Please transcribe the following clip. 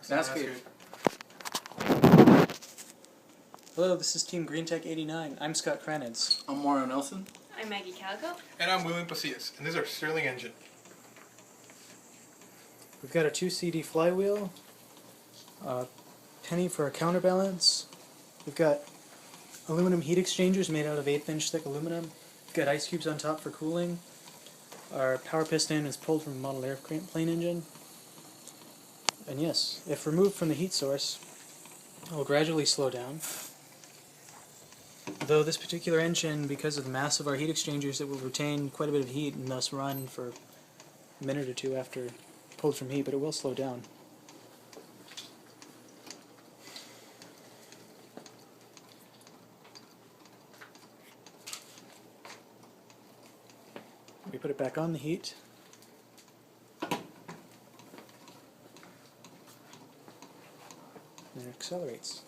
That's good. Hello, this is Team Greentech-89. I'm Scott Kranitz. I'm Mario Nelson. I'm Maggie Calico. And I'm William Pasillas, and this is our Stirling engine. We've got a 2CD flywheel, a penny for a counterbalance. We've got aluminum heat exchangers made out of 1/8 inch thick aluminum. We've got ice cubes on top for cooling. Our power piston is pulled from a model airplane engine. And yes, if removed from the heat source, it will gradually slow down. Though this particular engine, because of the mass of our heat exchangers, it will retain quite a bit of heat and thus run for a minute or two after pulled from heat, but it will slow down. We put it back on the heat. And it accelerates.